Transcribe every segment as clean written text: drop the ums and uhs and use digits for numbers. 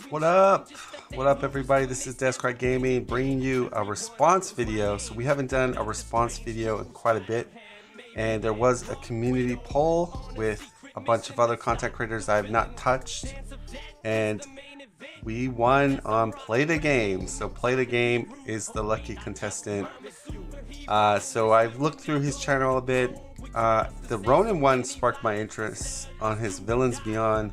What up? What up, everybody? This is Describe Gaming bringing you a response video. So we haven't done a response video in quite a bit, and there was a community poll with a bunch of other content creators I have not touched, and we won on PlayDGame. So PlayDGame is the lucky contestant. So I've looked through his channel a bit. The Ronan one sparked my interest on his Villains Beyond,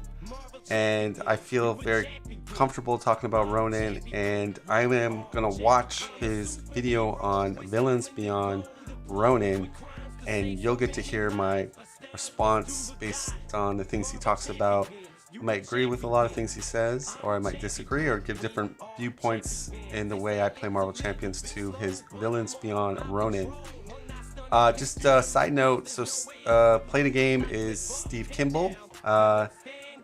and I feel very comfortable talking about Ronan, and I am gonna watch his video on Villains Beyond Ronan, and you'll get to hear my response based on the things he talks about. I might agree with a lot of things he says, or I might disagree, or give different viewpoints in the way I play Marvel Champions to his Villains Beyond Ronan. Just a side note, so PlayDGame is Steve Kimball. I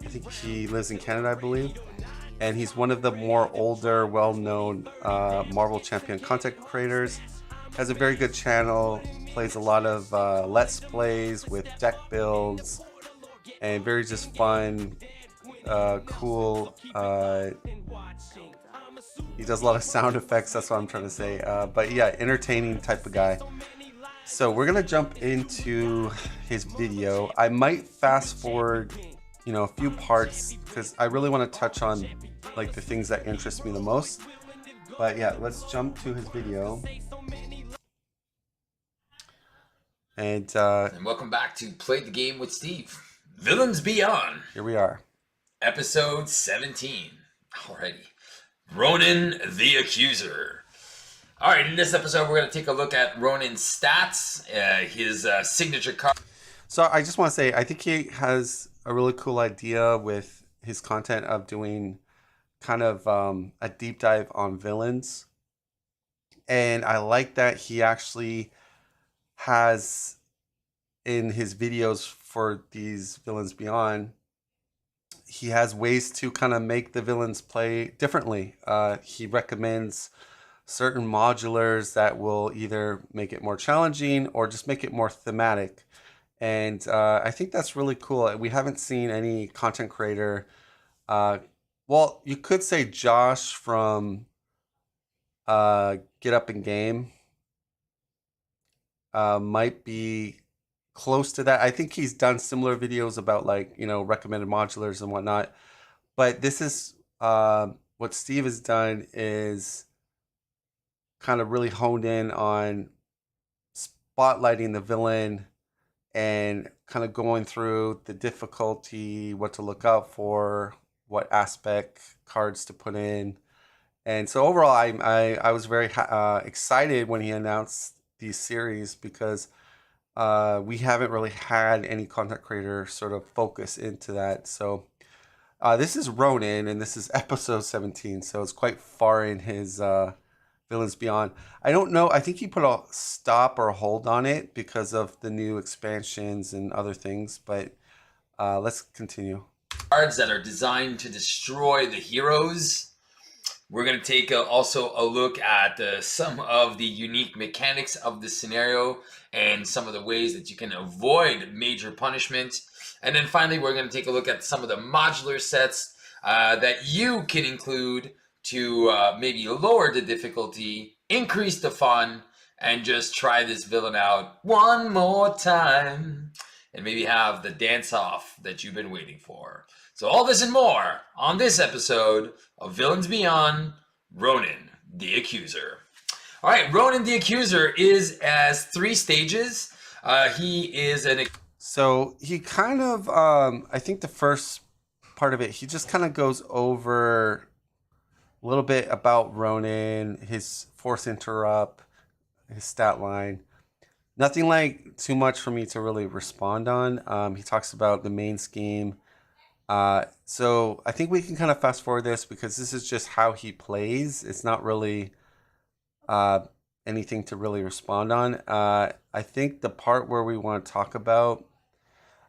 think he lives in Canada, I believe. And he's one of the more older, well-known Marvel Champion content creators. Has a very good channel, plays a lot of Let's Plays with deck builds, and very just fun, cool. He does a lot of sound effects, that's what I'm trying to say. But yeah, entertaining type of guy. So we're gonna jump into his video. I might fast forward, a few parts because I really want to touch on like the things that interest me the most. But yeah, let's jump to his video. And welcome back to Play the Game with Steve. Villains Beyond. Here we are. Episode 17. Alrighty. Ronan the Accuser. Alright, in this episode we're going to take a look at Ronan's stats, his signature card. So I just want to say, I think he has a really cool idea with his content of doing kind of a deep dive on villains. And I like that he actually has in his videos for these Villains Beyond, he has ways to kind of make the villains play differently. He recommends certain modulars that will either make it more challenging or just make it more thematic. And I think that's really cool. We haven't seen any content creator. Well, you could say Josh from Get Up and Game might be close to that. I think he's done similar videos about recommended modulars and whatnot. But this is what Steve has done is kind of really honed in on spotlighting the villain and kind of going through the difficulty, what to look out for, what aspect cards to put in. And so overall, I was very excited when he announced these series because we haven't really had any content creator sort of focus into that. So this is Ronan, and this is episode 17, so it's quite far in his Villains Beyond. I don't know. I think he put a stop or a hold on it because of the new expansions and other things. But let's continue. Cards that are designed to destroy the heroes. We're going to take also a look at some of the unique mechanics of the scenario and some of the ways that you can avoid major punishment. And then finally, we're going to take a look at some of the modular sets that you can include to maybe lower the difficulty, increase the fun, and just try this villain out one more time and maybe have the dance-off that you've been waiting for. So all this and more on this episode of Villains Beyond, Ronan the Accuser. All right, Ronan the Accuser has 3 stages. He is an... So he kind of, I think the first part of it, he just kind of goes over a little bit about Ronan, his force interrupt, his stat line. Nothing like too much for me to really respond on. He talks about the main scheme. So I think we can kind of fast forward this because this is just how he plays. It's not really anything to really respond on. I think the part where we want to talk about...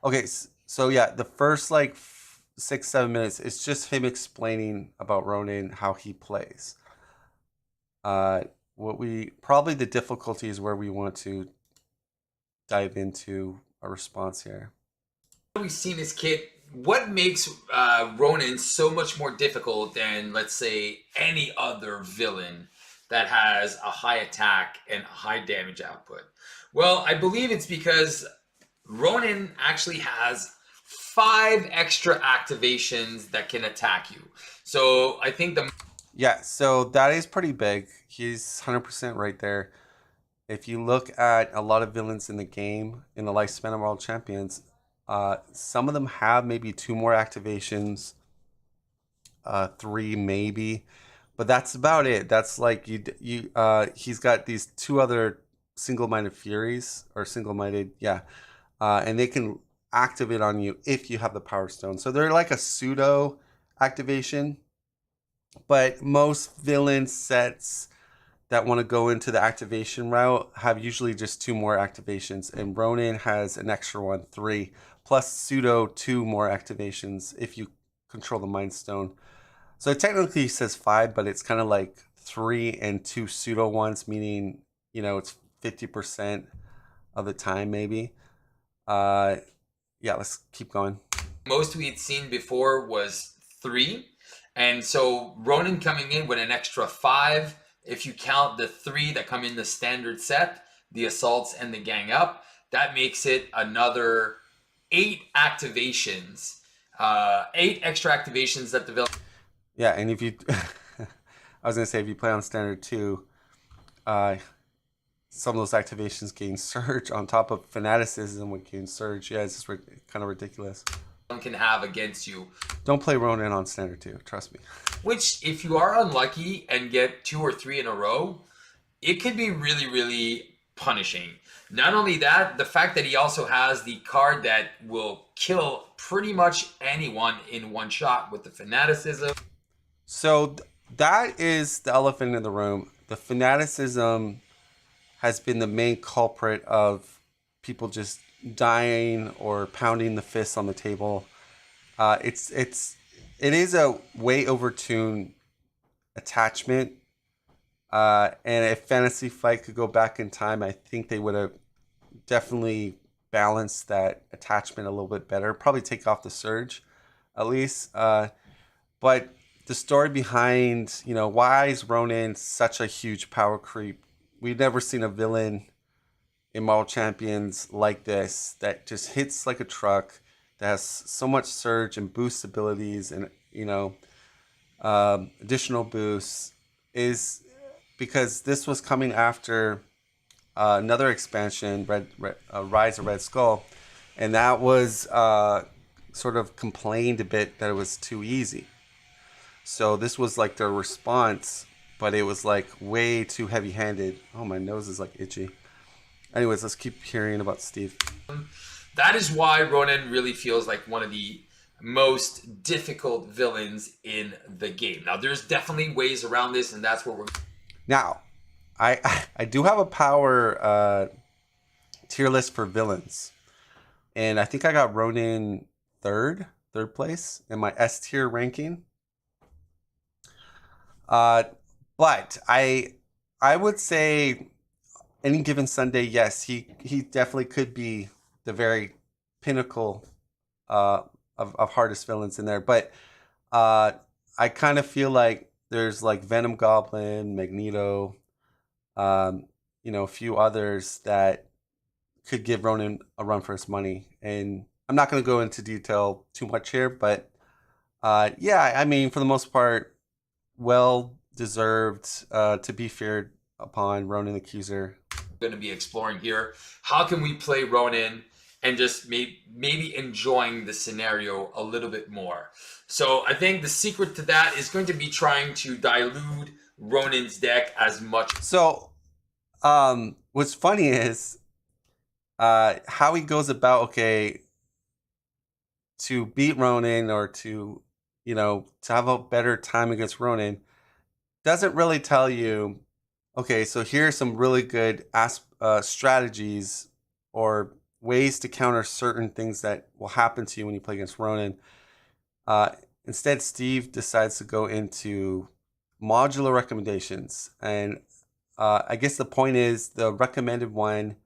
Okay, so yeah, the first 6-7 minutes, it's just him explaining about Ronan, how he plays. Probably the difficulty is where we want to dive into a response here. We've seen his kit what makes Ronan so much more difficult than, let's say, any other villain that has a high attack and high damage output? Well, I believe it's because Ronan actually has 5 extra activations that can attack you. So I think the Yeah, so that is pretty big. He's 100% right there. If you look at a lot of villains in the game, in the lifespan of World Champions, some of them have maybe 2 more activations, 3 maybe, but that's about it. That's like he's got these 2 other single-minded furies, or single-minded, yeah, and they can activate on you if you have the Power Stone. So they're like a pseudo activation, but most villain sets that want to go into the activation route have usually just 2 more activations, and Ronan has an extra one, 3, plus pseudo 2 more activations if you control the Mind Stone. So it technically says 5, but it's kind of like 3 and 2 pseudo ones, meaning, it's 50% of the time maybe. Yeah, let's keep going. most we had seen before was 3. And so Ronan coming in with an extra 5, if you count the 3 that come in the standard set, the assaults and the gang up, that makes it another 8 activations. 8 extra activations that the villain. Yeah, and if you, I was gonna say, if you play on standard 2, some of those activations gain surge on top of fanaticism with gain surge. Yeah, it's just kind of ridiculous. Can have against you. Don't play Ronan on standard 2, trust me. Which, if you are unlucky and get 2 or 3 in a row, it could be really, really punishing. Not only that, the fact that he also has the card that will kill pretty much anyone in one shot with the fanaticism. So that is the elephant in the room. The fanaticism has been the main culprit of people just dying or pounding the fists on the table. It is a way overtuned attachment. And if Fantasy Fight could go back in time, I think they would have definitely balanced that attachment a little bit better. Probably take off the surge, at least. But the story behind, why is Ronan such a huge power creep? We've never seen a villain in Marvel Champions like this that just hits like a truck, that has so much surge and boost abilities and, additional boosts, is because this was coming after another expansion, Rise of Red Skull, and that was sort of complained a bit that it was too easy. So this was like their response, but it was like way too heavy-handed. Oh, my nose is like itchy. Anyways, let's keep hearing about Steve. That is why Ronan really feels like one of the most difficult villains in the game. Now, there's definitely ways around this, and that's what we're. Now, I do have a power tier list for villains, and I think I got Ronan third place in my S tier ranking. But I would say any given Sunday, yes, he definitely could be the very pinnacle of hardest villains in there. But I kind of feel like there's like Venom Goblin, Magneto, a few others that could give Ronan a run for his money. And I'm not going to go into detail too much here, but yeah, I mean, for the most part, well deserved to be feared upon Ronan Accuser. Going to be exploring here. How can we play Ronan and just maybe enjoying the scenario a little bit more? So I think the secret to that is going to be trying to dilute Ronan's deck as much. So what's funny is how he goes about, to beat Ronan or to have a better time against Ronan, doesn't really tell you, okay, so here's some really good strategies or ways to counter certain things that will happen to you when you play against Ronan. Instead, Steve decides to go into modular recommendations. And I guess the point is the recommended one,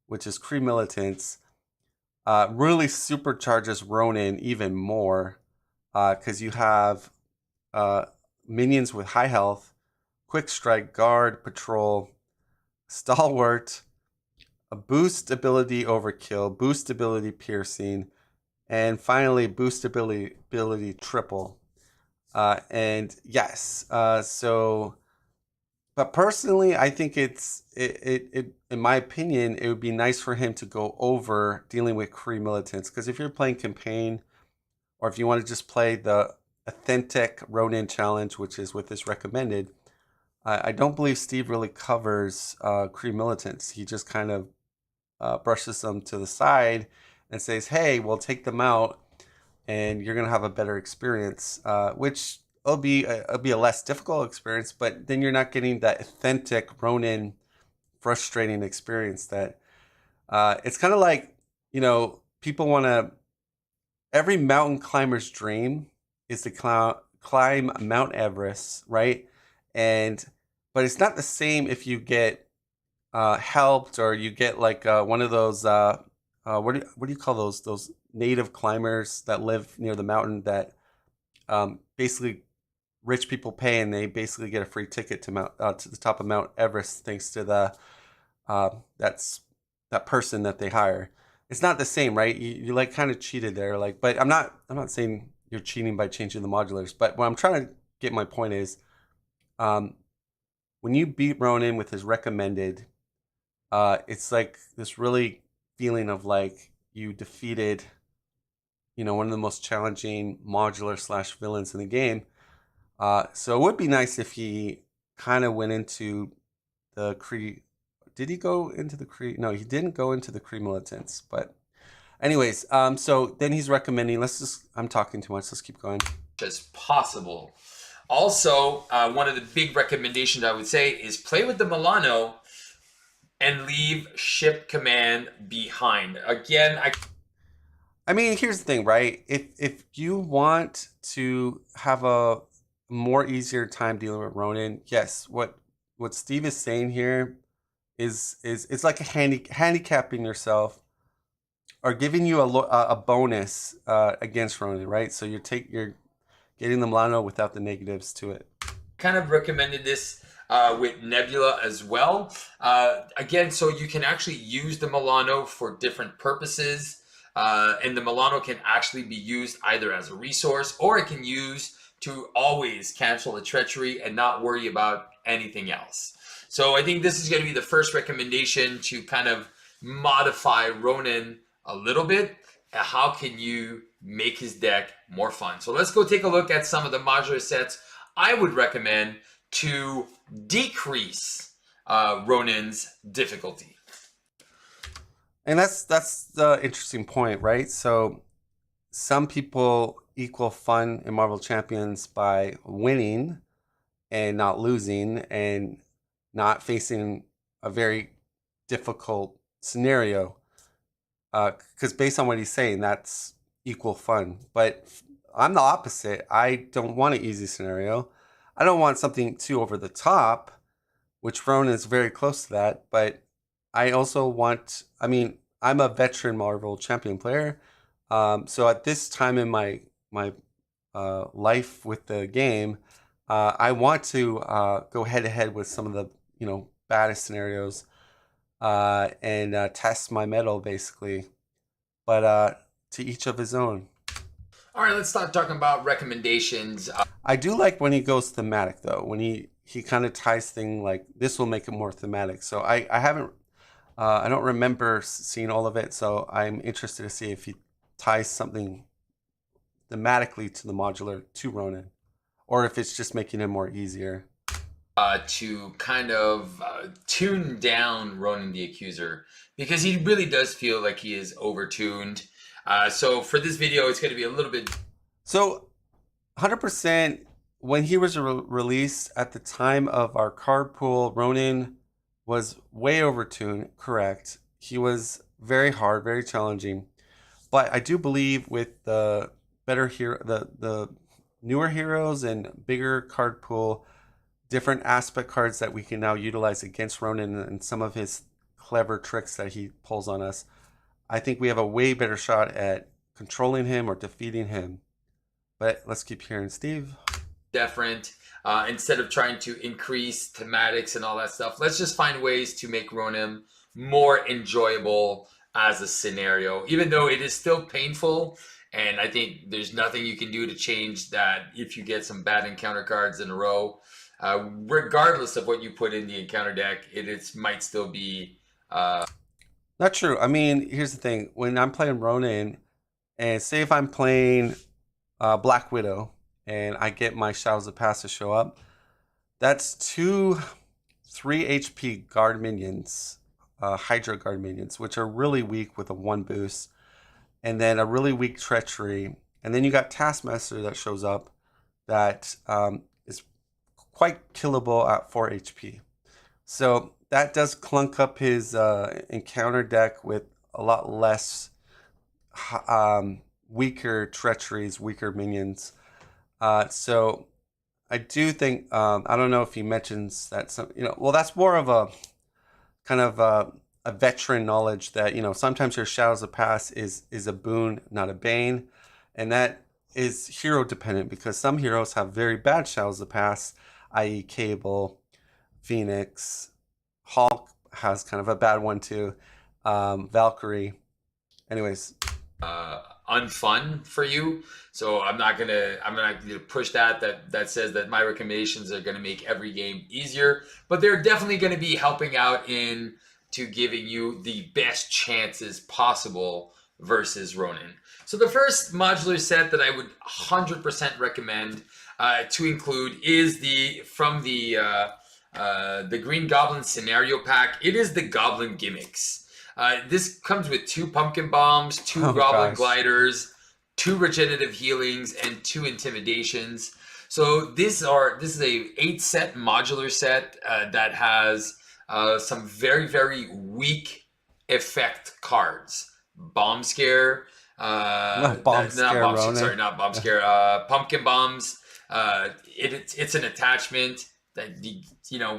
which is Kree Militants, really supercharges Ronan even more because you have minions with high health, quick strike, guard, patrol, stalwart, a boost ability overkill, boost ability piercing, and finally boost ability triple. And yes, but personally, I think it in my opinion, it would be nice for him to go over dealing with Kree militants, because if you're playing campaign, or if you want to just play the authentic Ronin challenge, which is with this recommended, I don't believe Steve really covers Kree militants. He just kind of brushes them to the side and says, "Hey, we'll take them out, and you're gonna have a better experience," which it'll be a less difficult experience, but then you're not getting that authentic Ronin frustrating experience. That it's kind of like, people want to. Every mountain climber's dream is to climb Mount Everest, right? And but it's not the same if you get helped, or you get like one of those what do you call those native climbers that live near the mountain, that basically rich people pay, and they basically get a free ticket to to the top of Mount Everest thanks to the that's that person that they hire. It's not the same, right? You like kind of cheated there, like, but I'm not saying you're cheating by changing the modulars, but what I'm trying to get my point is, um, when you beat Ronan with his recommended, it's like this really feeling of like you defeated, one of the most challenging modular slash villains in the game. So it would be nice if he kind of went into the Kree. Did he go into the Kree? No, he didn't go into the Kree militants. But anyways, so then he's recommending. I'm talking too much. Let's keep going. As possible. Also, one of the big recommendations I would say is play with the Milano and leave ship command behind. Again, I mean, here's the thing, right? If you want to have a more easier time dealing with Ronan, yes, what Steve is saying here is it's like handicapping yourself, or giving you a bonus against Ronan, right? So you're getting the Milano without the negatives to it. kind of recommended this with Nebula as well. Again, so you can actually use the Milano for different purposes. And the Milano can actually be used either as a resource, or it can use to always cancel the treachery and not worry about anything else. So I think this is going to be the first recommendation to kind of modify Ronan a little bit. How can you make his deck more fun? So let's go take a look at some of the modular sets I would recommend to decrease Ronan's difficulty. And that's the interesting point, right? So some people equal fun in Marvel Champions by winning and not losing, and not facing a very difficult scenario. Because based on what he's saying, that's equal fun. But I'm the opposite. I don't want an easy scenario. I don't want something too over the top, which Ronan is very close to that. But I also want, I mean, I'm a veteran Marvel Champion player. So at this time in my life with the game, I want to go head to head with some of the baddest scenarios, and test my mettle basically. But to each of his own. All right, let's start talking about recommendations. I do like when he goes thematic though. When he kind of ties things like this will make it more thematic. So I haven't I don't remember seeing all of it. So I'm interested to see if he ties something thematically to the modular to Ronan, or if it's just making it more easier. To kind of tune down Ronan the Accuser, because he really does feel like he is overtuned. So for this video, it's going to be a little bit. So 100%, when he was released at the time of our card pool, Ronan was way overtuned, correct. He was very hard, very challenging. But I do believe with the better hero, the newer heroes and bigger card pool, different aspect cards that we can now utilize against Ronan and some of his clever tricks that he pulls on us, I think we have a way better shot at controlling him or defeating him. But let's keep hearing Steve. Different. Instead of trying to increase thematics and all that stuff, let's just find ways to make Ronan more enjoyable as a scenario, even though it is still painful. And I think there's nothing you can do to change that if you get some bad encounter cards in a row. Regardless of what you put in the encounter deck, it might still be... Not true. I mean, here's the thing. When I'm playing Ronan, and say if I'm playing Black Widow, and I get my Shadows of Past to show up, that's 2 3 HP guard minions, Hydra guard minions, which are really weak with a 1 boost, and then a really weak Treachery, and then you got Taskmaster that shows up that is quite killable at 4 HP. So that does clunk up his encounter deck with a lot less weaker Treacheries, weaker minions. So I do think, I don't know if he mentions that some, well, that's more of a kind of a veteran knowledge that, sometimes your Shadows of Past is a boon, not a bane. And that is hero dependent because some heroes have very bad Shadows of Past, i.e. Cable, Phoenix, Hulk has kind of a bad one too, Valkyrie. Anyways. Unfun for you, so I'm not gonna push that says that my recommendations are gonna make every game easier, but they're definitely gonna be helping out in to giving you the best chances possible versus Ronan. So the first modular set that I would 100% recommend to include is from the Green Goblin scenario pack. It is the Goblin Gimmicks. This comes with 2 Pumpkin Bombs, 2 Goblin Gliders, 2 Regenerative Healings, and 2 Intimidations. So this is a 8-set modular set that has some very, very weak effect cards. Bomb Scare. Not Bomb Scare. Pumpkin Bombs. It's an attachment that,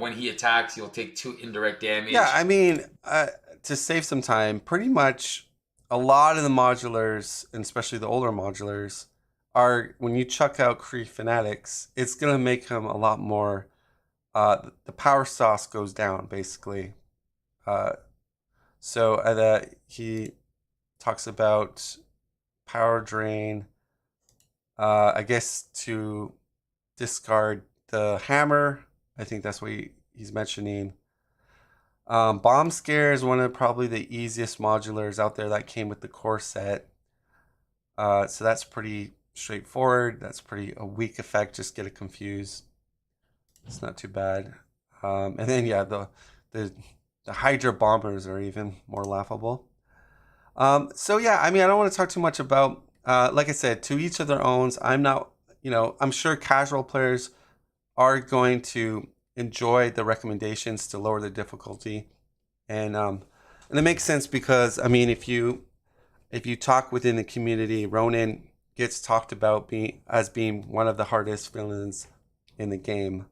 when he attacks, you'll take 2 indirect damage. Yeah, I mean... to save some time, pretty much a lot of the modulars, and especially the older modulars, are when you chuck out Kree Fanatics, it's going to make him a lot more, the power sauce goes down, basically. So he talks about power drain, I guess to discard the hammer. I think that's what he's mentioning. Bomb Scare is one of probably the easiest modulars out there that came with the core set. So that's pretty straightforward. That's pretty a weak effect. Just get it confused. It's not too bad. And then yeah, the Hydra bombers are even more laughable. So yeah, I mean, I don't want to talk too much about. Like I said, to each of their own. I'm not. I'm sure casual players are going to enjoy the recommendations to lower the difficulty, and it makes sense because I mean, if you talk within the community, Ronan gets talked about as being one of the hardest villains in the game.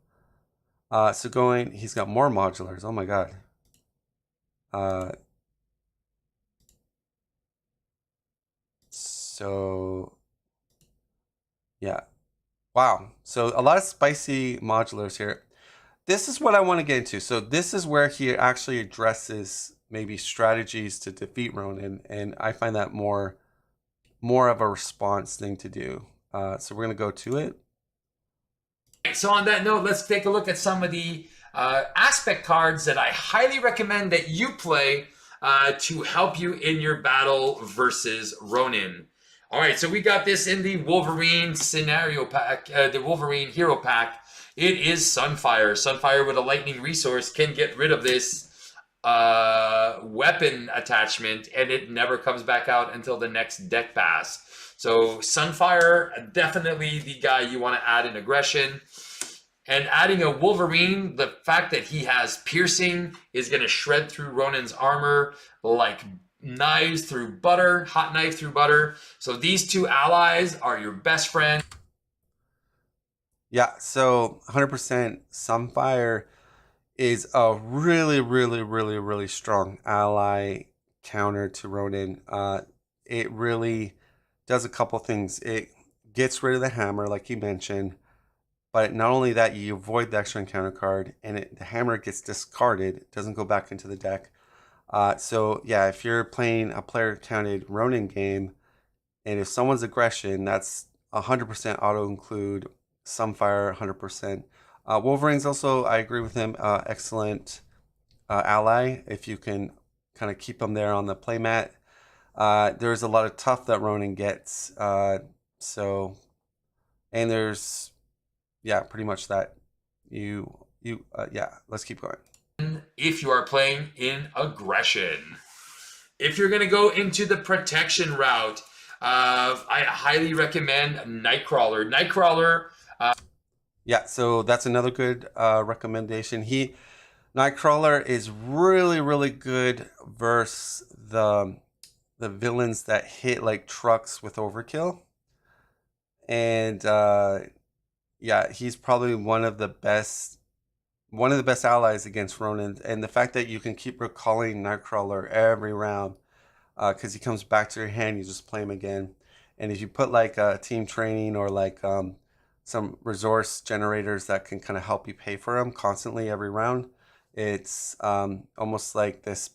So he's got more modulars. Oh my god. So yeah, wow. So a lot of spicy modulars here. This is what I want to get into. So this is where he actually addresses maybe strategies to defeat Ronan, and I find that more of a response thing to do. So we're gonna go to it. So on that note, let's take a look at some of the aspect cards that I highly recommend that you play to help you in your battle versus Ronan. All right, so we got this in the Wolverine scenario pack, the Wolverine hero pack. It is Sunfire. Sunfire with a lightning resource can get rid of this weapon attachment, and it never comes back out until the next deck pass. So Sunfire, definitely the guy you want to add in aggression. And adding a Wolverine, the fact that he has piercing is going to shred through Ronan's armor like knives through butter, hot knife through butter. So these two allies are your best friend. Yeah, so 100% Sunfire is a really, really, really, really strong ally counter to Ronan. It really does a couple things. It gets rid of the hammer, like you mentioned, but not only that, you avoid the extra encounter card, and the hammer gets discarded. It doesn't go back into the deck. So yeah, if you're playing a player counted Ronin game, and if someone's aggression, that's 100% auto include Sunfire, 100%. Wolverine's also, I agree with him, excellent ally if you can kind of keep them there on the playmat. There's a lot of tough that Ronin gets. And there's, yeah, pretty much that. Yeah, let's keep going. If you are playing in aggression, if you're going to go into the protection route, I highly recommend Nightcrawler. Nightcrawler. Yeah, so that's another good recommendation. Nightcrawler is really, really good versus the villains that hit like trucks with overkill. And yeah, he's probably one of the best allies against Ronan. And the fact that you can keep recalling Nightcrawler every round, because he comes back to your hand, you just play him again. And if you put like team training or like some resource generators that can kind of help you pay for him constantly every round, it's almost like this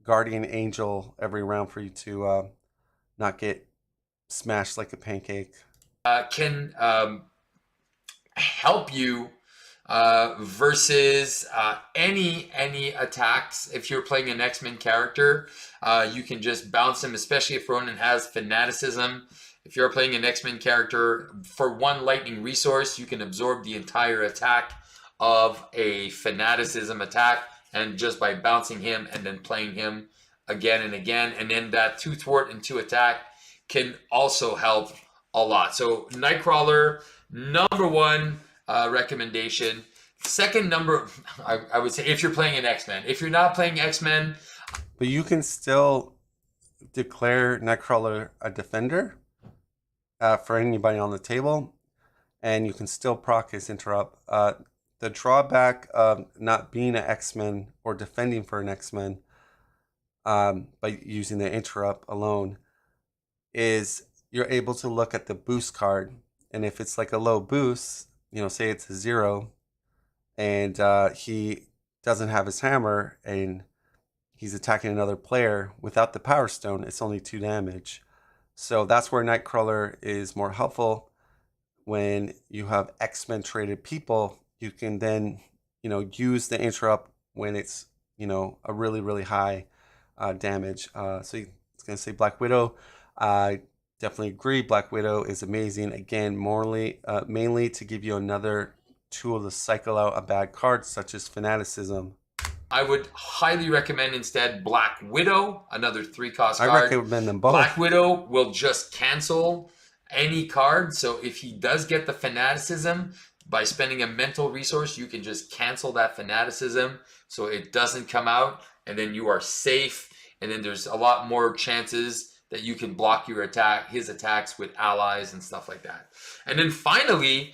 guardian angel every round for you to not get smashed like a pancake. Can help you versus any attacks. If you're playing an X-Men character, you can just bounce him, especially if Ronan has fanaticism. If you're playing an X-Men character, for one lightning resource, you can absorb the entire attack of a fanaticism attack, and just by bouncing him and then playing him again and again, and then that 2 thwart and 2 attack can also help a lot. So Nightcrawler, number 1 recommendation. Second number, I would say, if you're playing an X-Men. If you're not playing X-Men, but you can still declare Nightcrawler a defender for anybody on the table, and you can still proc his interrupt. The drawback of not being an X-Men or defending for an X-Men by using the interrupt alone is you're able to look at the boost card, and if it's like a low boost, say it's a 0, and he doesn't have his hammer and he's attacking another player without the power stone, it's only 2 damage. So that's where Nightcrawler is more helpful. When you have X-Men traded people, you can then use the interrupt when it's a really, really high damage. So it's gonna say Black Widow. I definitely agree. Black Widow is amazing. Again, mainly to give you another tool to cycle out a bad card, such as fanaticism. I would highly recommend instead Black Widow, another 3-cost card. I recommend them both. Black Widow will just cancel any card. So if he does get the fanaticism, by spending a mental resource, you can just cancel that fanaticism so it doesn't come out, and then you are safe. And then there's a lot more chances that you can block his attacks with allies and stuff like that. And then finally,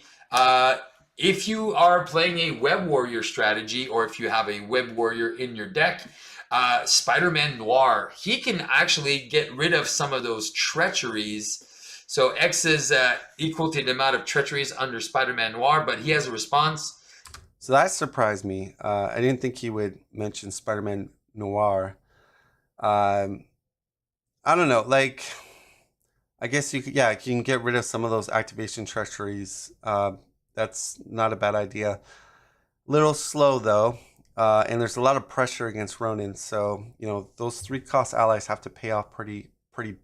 if you are playing a Web Warrior strategy, or if you have a Web Warrior in your deck, Spider-Man Noir, he can actually get rid of some of those treacheries. So X is equal to the amount of treacheries under Spider-Man Noir, but he has a response. So that surprised me. I didn't think he would mention Spider-Man Noir. I don't know, like, I guess you can get rid of some of those activation treacheries. That's not a bad idea. Little slow though, and there's a lot of pressure against Ronan. So those 3-cost allies have to pay off pretty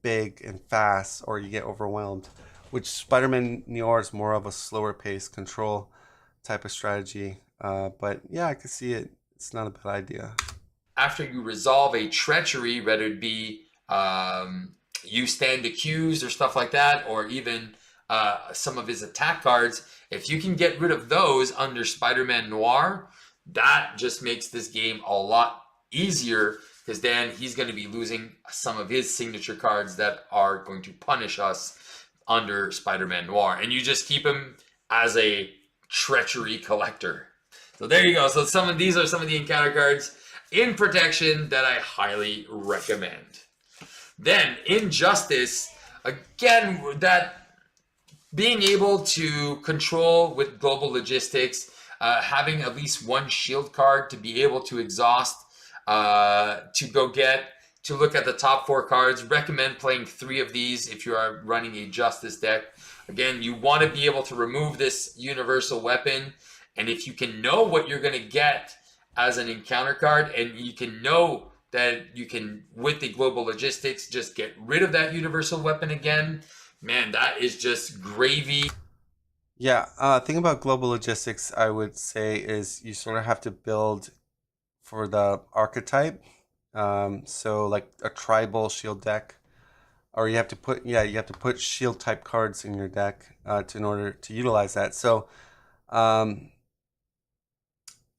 big and fast, or you get overwhelmed. Which Spider-Man Noir is more of a slower pace control type of strategy. But yeah, I can see it. It's not a bad idea. After you resolve a treachery, whether it be you stand accused or stuff like that, or even some of his attack cards, if you can get rid of those under Spider-Man Noir, that just makes this game a lot easier, because then he's going to be losing some of his signature cards that are going to punish us under Spider-Man Noir, and you just keep him as a treachery collector. So there you go. So these are some of the encounter cards. in protection that I highly recommend. Then in Justice, again, that being able to control with global logistics, having at least one shield card to be able to exhaust, to go get, to look at the top 4 cards. Recommend playing 3 of these if you are running a Justice deck. Again, you want to be able to remove this universal weapon, and if you can know what you're going to get as an encounter card, and you can know that you can, with the global logistics, just get rid of that universal weapon again, man, that is just gravy. Yeah, thing about global logistics, I would say, is you sort of have to build for the archetype. So like a tribal shield deck, or you have to put, yeah, you have to put shield type cards in your deck in order to utilize that. So, um,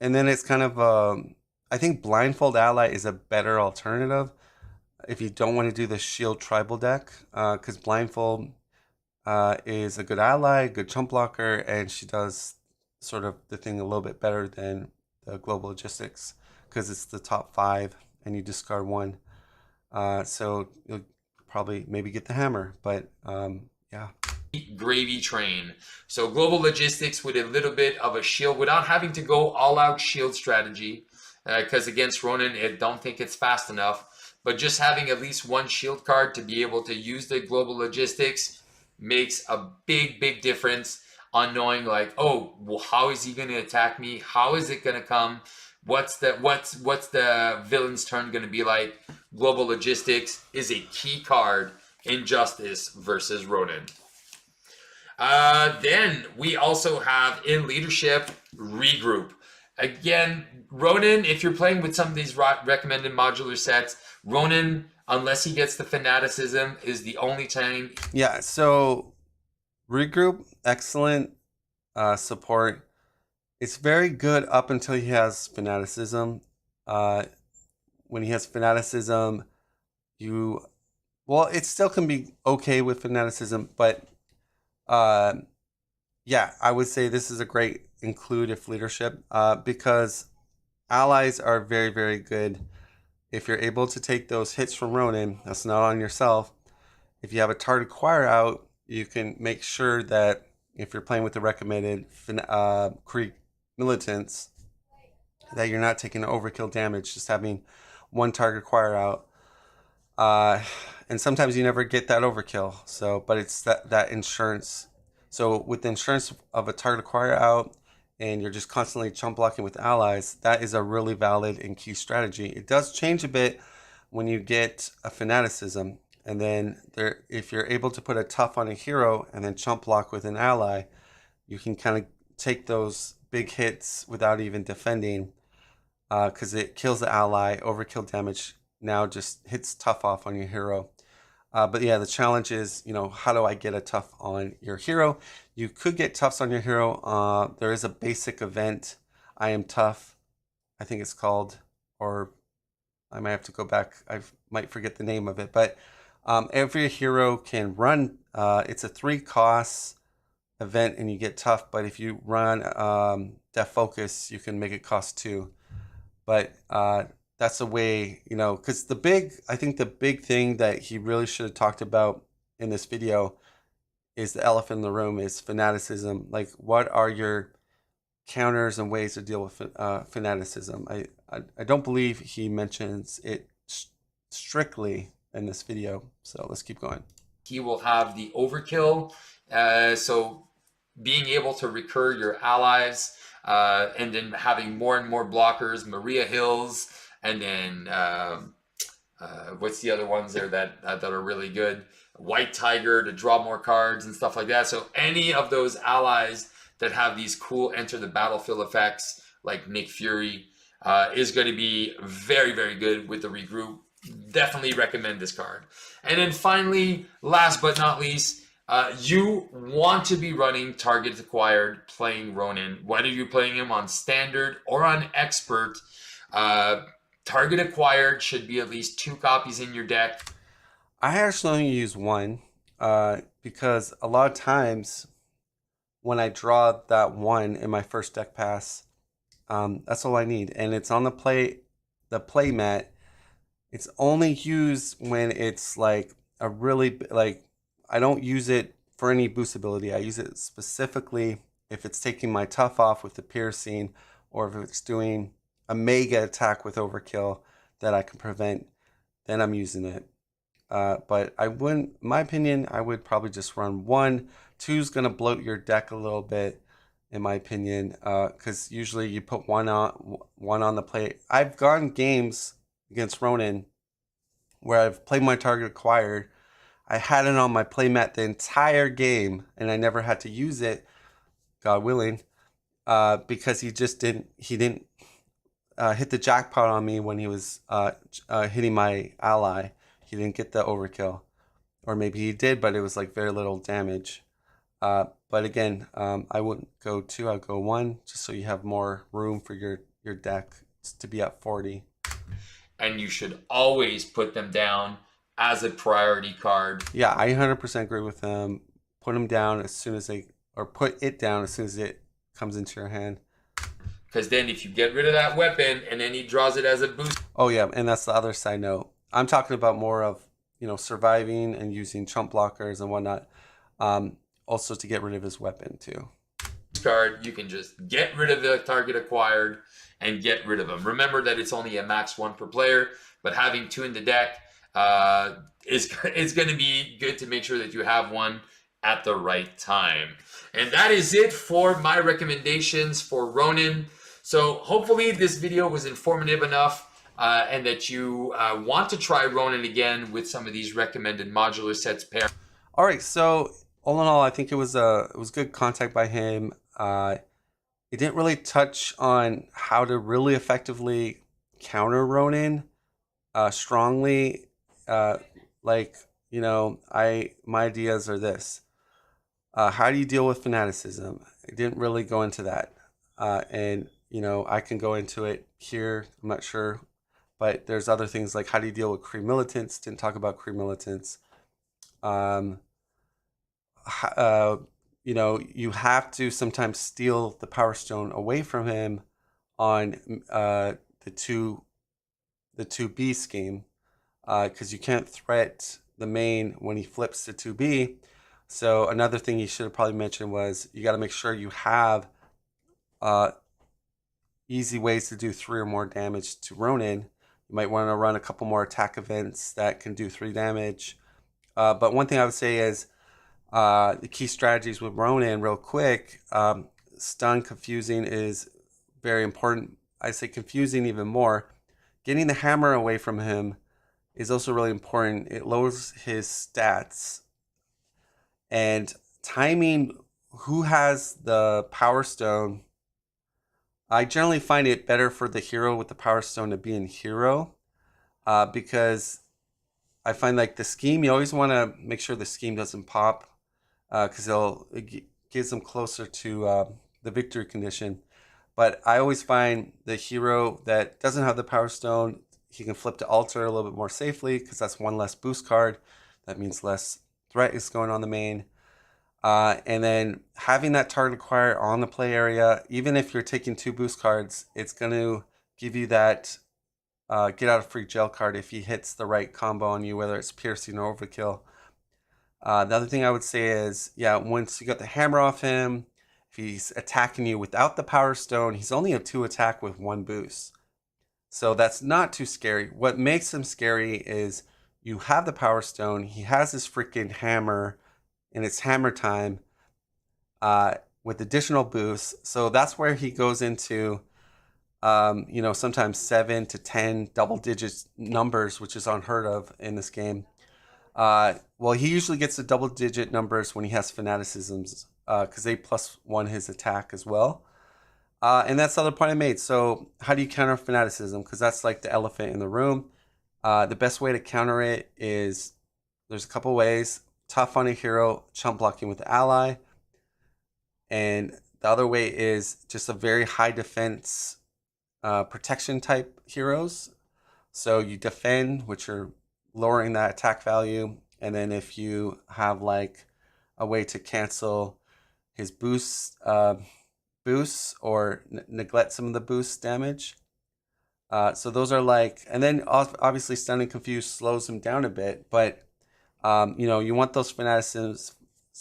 and then it's kind of, I think Blindfold Ally is a better alternative if you don't want to do the shield tribal deck, because Blindfold is a good ally, good chump blocker, and she does sort of the thing a little bit better than the global logistics because it's the top 5 and you discard 1. So you'll probably maybe get the hammer, but yeah. Gravy train. So global logistics with a little bit of a shield without having to go all out shield strategy, because against Ronan, I don't think it's fast enough. But just having at least one shield card to be able to use the global logistics makes a big difference on knowing, like, oh, well, how is he going to attack me? How is it going to come? What's the villain's turn going to be like? Global logistics is a key card in Justice versus Ronan. Then we also have in leadership, regroup. Again, Ronan, if you're playing with some of these recommended modular sets, Ronan, unless he gets the fanaticism, is the only time. Yeah, so regroup, excellent support. It's very good up until he has fanaticism. When he has fanaticism, well, it still can be okay with fanaticism, but yeah, I would say this is a great include if leadership, because allies are very good. If you're able to take those hits from Ronan, that's not on yourself. If you have a target acquire out, you can make sure that if you're playing with the recommended Krieg militants, that you're not taking overkill damage, just having one target acquire out. And sometimes you never get that overkill. So, but it's that insurance. So with the insurance of a target acquire out, and you're just constantly chump blocking with allies, that is a really valid and key strategy. It does change a bit when you get a fanaticism, and then if you're able to put a tough on a hero and then chump block with an ally, you can kind of take those big hits without even defending, because it kills the ally. Overkill damage now just hits tough off on your hero. But yeah, the challenge is, how do I get a tough on your hero? You could get toughs on your hero. There is a basic event, I am tough, I think it's called, or I might have to go back. I might forget the name of it. But every hero can run. It's a 3 costs event and you get tough. But if you run Death Focus, you can make it cost 2. But that's a way, because I think the big thing that he really should have talked about in this video is the elephant in the room, is fanaticism. Like, what are your counters and ways to deal with fanaticism? I don't believe he mentions it strictly in this video. So let's keep going. He will have the overkill. So being able to recur your allies, and then having more and more blockers, Maria Hills, and then what's the other ones there that are really good? White Tiger to draw more cards and stuff like that. So any of those allies that have these cool enter the battlefield effects, like Nick Fury, is going to be very good with the regroup. Definitely recommend this card. And then finally, last but not least, you want to be running target acquired playing Ronan, whether you're playing him on standard or on expert. Target acquired should be at least 2 copies in your deck. I actually only use 1 because a lot of times when I draw that 1 in my first deck pass, that's all I need, and it's on the plate the playmat, it's only used when it's like a really like, I don't use it for any boost ability. I use it specifically if it's taking my tough off with the piercing, or if it's doing a mega attack with overkill that I can prevent, then I'm using it. But I wouldn't, in my opinion, I would probably just run one. Two's gonna bloat your deck a little bit, in my opinion, because usually you put one on the plate. I've gone games against Ronan where I've played my target acquired. I had it on my playmat the entire game, and I never had to use it, God willing, because he didn't hit the jackpot on me when he was hitting my ally. He didn't get the overkill, or maybe he did, but it was like very little damage. But again, I wouldn't go two. I'd go one, just so you have more room for your deck to be at 40. And you should always put them down as a priority card. Yeah, I 100% agree with them. Put them down as soon as or put it down as soon as it comes into your hand. Because then if you get rid of that weapon and then he draws it as a boost. Oh yeah, and that's the other side note. I'm talking about more of, surviving and using chump blockers and whatnot. Also to get rid of his weapon too. Card, you can just get rid of the target acquired and get rid of them. Remember that it's only a max one per player, but having two in the deck is going to be good to make sure that you have one at the right time. And that is it for my recommendations for Ronan. So hopefully this video was informative enough and that you want to try Ronan again with some of these recommended modular sets pair. All right, so all in all, I think it was good contact by him. It didn't really touch on how to really effectively counter Ronan strongly. My ideas are this. How do you deal with fanaticism? It didn't really go into that. And I can go into it here. I'm not sure. But there's other things like how do you deal with Kree militants? Didn't talk about Kree militants. You have to sometimes steal the Power Stone away from him on the 2B scheme, because you can't threat the main when he flips to 2B. So another thing you should have probably mentioned was you got to make sure you have easy ways to do 3 or more damage to Ronan. You might want to run a couple more attack events that can do 3 damage. But one thing I would say is the key strategies with Ronan real quick. Stun confusing is very important. I say confusing even more. Getting the hammer away from him is also really important. It lowers his stats. And timing who has the Power Stone, I generally find it better for the hero with the Power Stone to be in hero, because I find like the scheme, you always want to make sure the scheme doesn't pop, because it gives them closer to the victory condition. But I always find the hero that doesn't have the Power Stone, he can flip to altar a little bit more safely, because that's one less boost card. That means less threat is going on the main. And then having that target acquire on the play area, even if you're taking 2 boost cards, it's going to give you that get out of free jail card if he hits the right combo on you, whether it's piercing or overkill. The other thing I would say is, once you got the hammer off him, if he's attacking you without the Power Stone, he's only a 2 attack with 1 boost. So that's not too scary. What makes him scary is you have the Power Stone, he has his freaking hammer, and it's hammer time with additional boosts. So that's where he goes into, sometimes 7 to 10 double-digit numbers, which is unheard of in this game. Well, he usually gets the double-digit numbers when he has fanaticisms, because they +1 his attack as well. And that's the other point I made. So how do you counter fanaticism? Because that's like the elephant in the room. The best way to counter it is, there's a couple ways. Tough on a hero, chump blocking with the ally. And the other way is just a very high defense protection type heroes. So you defend, which are lowering that attack value. And then if you have like a way to cancel his boosts or neglect some of the boost damage, So those are like, and then obviously Stunned and Confused slows him down a bit, but you know, you want those fanaticisms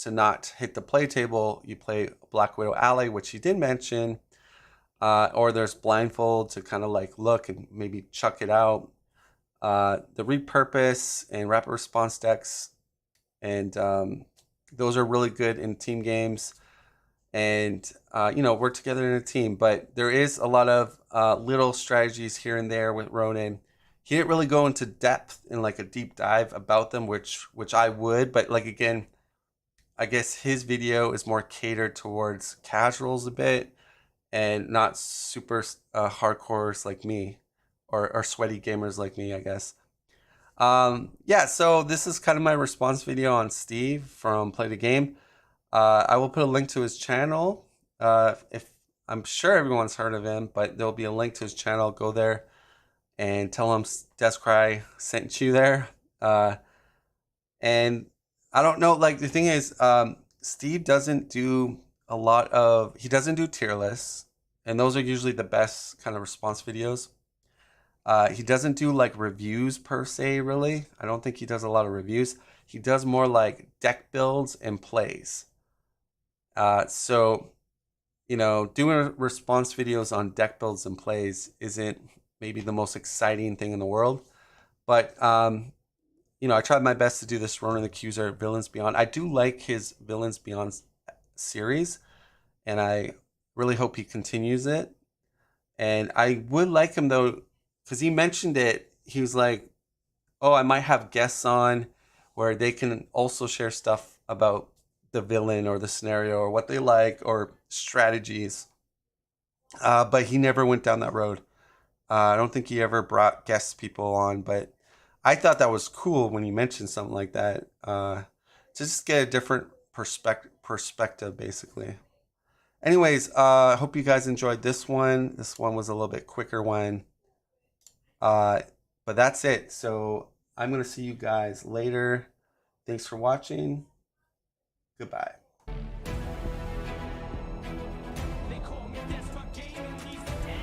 to not hit the play table. You play Black Widow Ally, which he did mention, or there's Blindfold to kind of like look and maybe chuck it out. The Repurpose and Rapid Response decks, and those are really good in team games. And you know, work together in a team. But there is a lot of little strategies here and there with Ronan. He didn't really go into depth in like a deep dive about them, which I would. But like again, I guess his video is more catered towards casuals a bit and not super hardcores like me, or sweaty gamers like me, I guess. Yeah, so this is kind of my response video on Steve from PlayDGame. I will put a link to his channel. If I'm sure everyone's heard of him, but there'll be a link to his channel. Go there and tell him Descry sent you there. And I don't know, like the thing is, Steve doesn't do a lot of, he doesn't do tier lists, and those are usually the best kind of response videos. He doesn't do like reviews per se, really. I don't think he does a lot of reviews. He does more like deck builds and plays. So, you know, doing response videos on deck builds and plays isn't maybe the most exciting thing in the world. But, you know, I tried my best to do this Ronan the Accuser Villains Beyond. I do like his Villains Beyond series, and I really hope he continues it. And I would like him, though, because he mentioned it. He was like, oh, I might have guests on where they can also share stuff about the villain or the scenario or what they like or strategies. But he never went down that road. I don't think he ever brought guest people on, but I thought that was cool when he mentioned something like that. To just get a different perspective, basically. Anyways, I hope you guys enjoyed this one. This one was a little bit quicker one. But that's it. So I'm going to see you guys later. Thanks for watching. Goodbye.